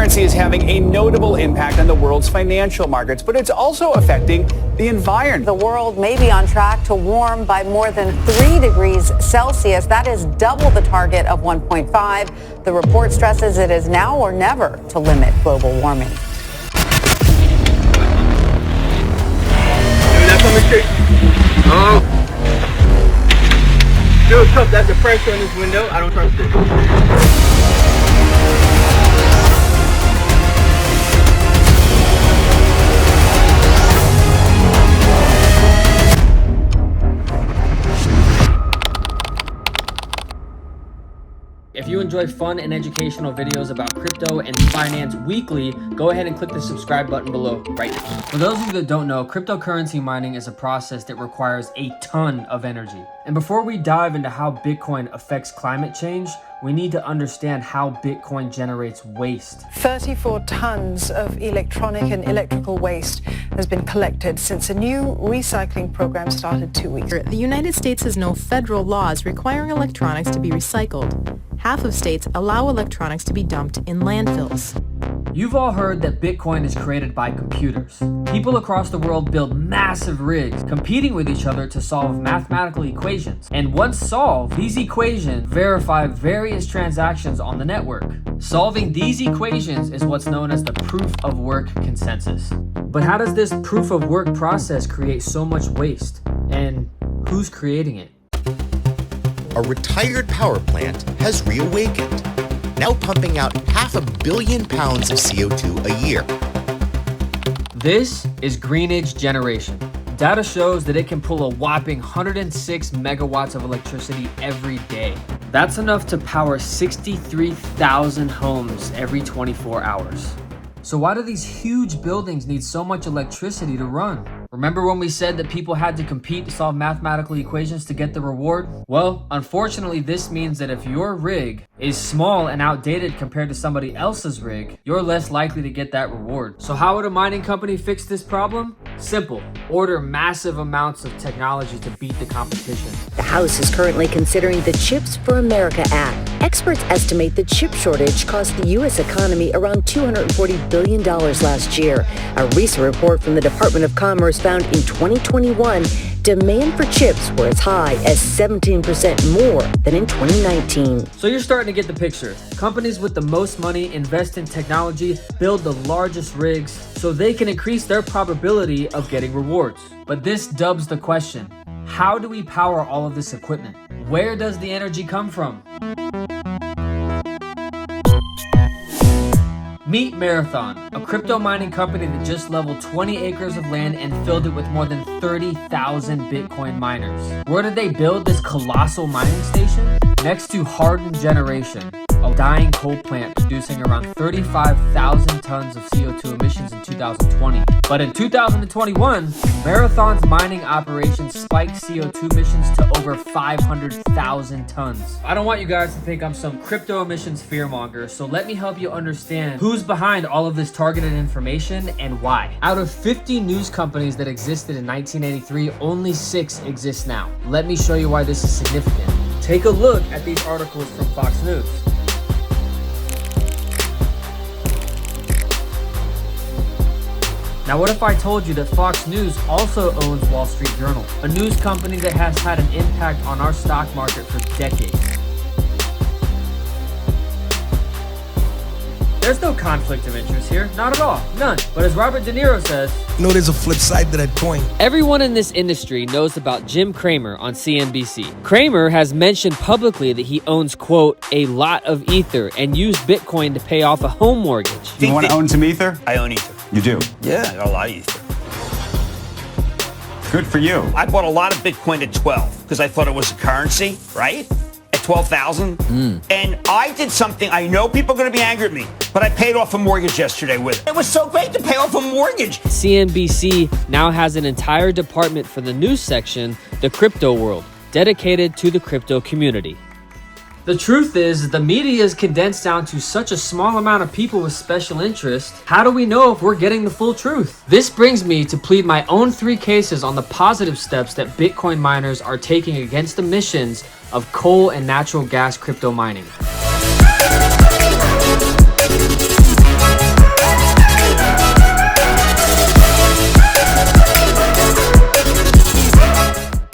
Cryptocurrency is having a notable impact on the world's financial markets, but it's also affecting the environment. The world may be on track to warm by more than 3 degrees Celsius. That is double the target of 1.5. The report stresses it is now or never to limit global warming. Oh. Still trust that the pressure in this window. I don't trust it. If you enjoy fun and educational videos about crypto and finance weekly, go ahead and click the subscribe button below right now. For those of you that don't know, cryptocurrency mining is a process that requires a ton of energy. And before we dive into how Bitcoin affects climate change, we need to understand how Bitcoin generates waste. 34 tons of electronic and electrical waste has been collected since a new recycling program started 2 weeks ago. The United States has no federal laws requiring electronics to be recycled. Half of states allow electronics to be dumped in landfills. You've all heard that Bitcoin is created by computers. People across the world build massive rigs, competing with each other to solve mathematical equations. And once solved, these equations verify various transactions on the network. Solving these equations is what's known as the proof of work consensus. But how does this proof of work process create so much waste? And who's creating it? A retired power plant has reawakened, now pumping out 500 million pounds of CO2 a year. This is Greenage generation. Data shows that it can pull a whopping 106 megawatts of electricity every day. That's enough to power 63,000 homes every 24 hours. So why do these huge buildings need so much electricity to run? Remember when we said that people had to compete to solve mathematical equations to get the reward? Well, unfortunately, this means that if your rig is small and outdated compared to somebody else's rig, you're less likely to get that reward. So how would a mining company fix this problem? Simple. Order massive amounts of technology to beat the competition. The House is currently considering the Chips for America Act. Experts estimate the chip shortage cost the U.S. economy around $240 billion last year. A recent report from the Department of Commerce found in 2021, demand for chips were as high as 17% more than in 2019. So you're starting to get the picture. Companies with the most money invest in technology, build the largest rigs, so they can increase their probability of getting rewards. But this dubs the question, how do we power all of this equipment? Where does the energy come from? Meet Marathon, a crypto mining company that just leveled 20 acres of land and filled it with more than 30,000 Bitcoin miners. Where did they build this colossal mining station? Next to Hardened Generation, a dying coal plant producing around 35,000 tons of CO2 emissions in 2020. But in 2021, Marathon's mining operations spiked CO2 emissions to over 500,000 tons. I don't want you guys to think I'm some crypto emissions fearmonger, so let me help you understand who's behind all of this targeted information and why. Out of 50 news companies that existed in 1983, only 6 exist now. Let me show you why this is significant. Take a look at these articles from Fox News. Now what if I told you that Fox News also owns Wall Street Journal, a news company that has had an impact on our stock market for decades? There's no conflict of interest here, not at all, none. But as Robert De Niro says, you know, there's a flip side to that coin. Everyone in this industry knows about Jim Cramer on CNBC. Cramer has mentioned publicly that he owns, quote, a lot of Ether and used Bitcoin to pay off a home mortgage. You want to own some Ether? I own Ether. You do? Yeah, I got a lot of Ether. Good for you. I bought a lot of Bitcoin at 12 because I thought it was a currency, right? At 12,000. And I did something, I know people are going to be angry at me, but I paid off a mortgage yesterday with it. It was so great to pay off a mortgage. CNBC now has an entire department for the news section, The Crypto World, dedicated to the crypto community. The truth is, the media is condensed down to such a small amount of people with special interest. How do we know if we're getting the full truth? This brings me to plead my own 3 cases on the positive steps that Bitcoin miners are taking against the missions of coal and natural gas crypto mining.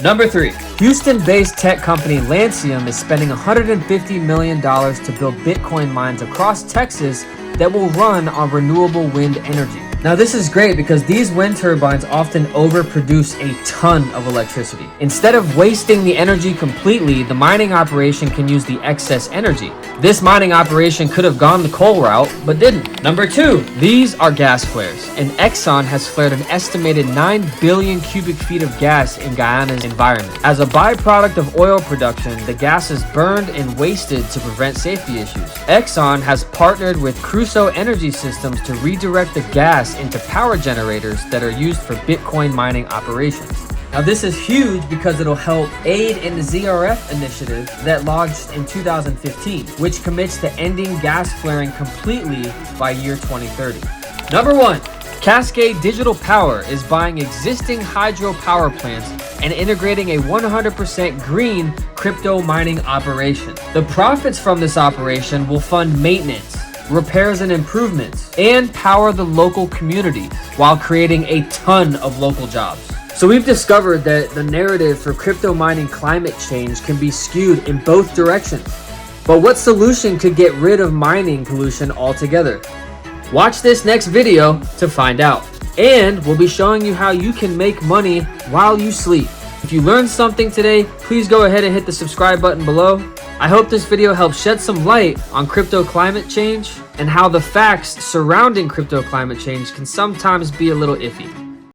Number 3, Houston-based tech company Lancium is spending $150 million to build Bitcoin mines across Texas that will run on renewable wind energy. Now this is great because these wind turbines often overproduce a ton of electricity. Instead of wasting the energy completely, the mining operation can use the excess energy. This mining operation could have gone the coal route, but didn't. Number 2, these are gas flares. And Exxon has flared an estimated 9 billion cubic feet of gas in Guyana's environment. As a byproduct of oil production, the gas is burned and wasted to prevent safety issues. Exxon has partnered with Crusoe Energy Systems to redirect the gas into power generators that are used for Bitcoin mining operations. Now this is huge because it'll help aid in the ZRF initiative that launched in 2015, which commits to ending gas flaring completely by year 2030. Number 1, Cascade Digital Power is buying existing hydro power plants and integrating a 100% green crypto mining operation. The profits from this operation will fund maintenance, repairs and improvements, and power the local community while creating a ton of local jobs. So we've discovered that the narrative for crypto mining climate change can be skewed in both directions. But what solution could get rid of mining pollution altogether? Watch this next video to find out. And we'll be showing you how you can make money while you sleep. If you learned something today, please go ahead and hit the subscribe button below. I hope this video helps shed some light on crypto climate change and how the facts surrounding crypto climate change can sometimes be a little iffy.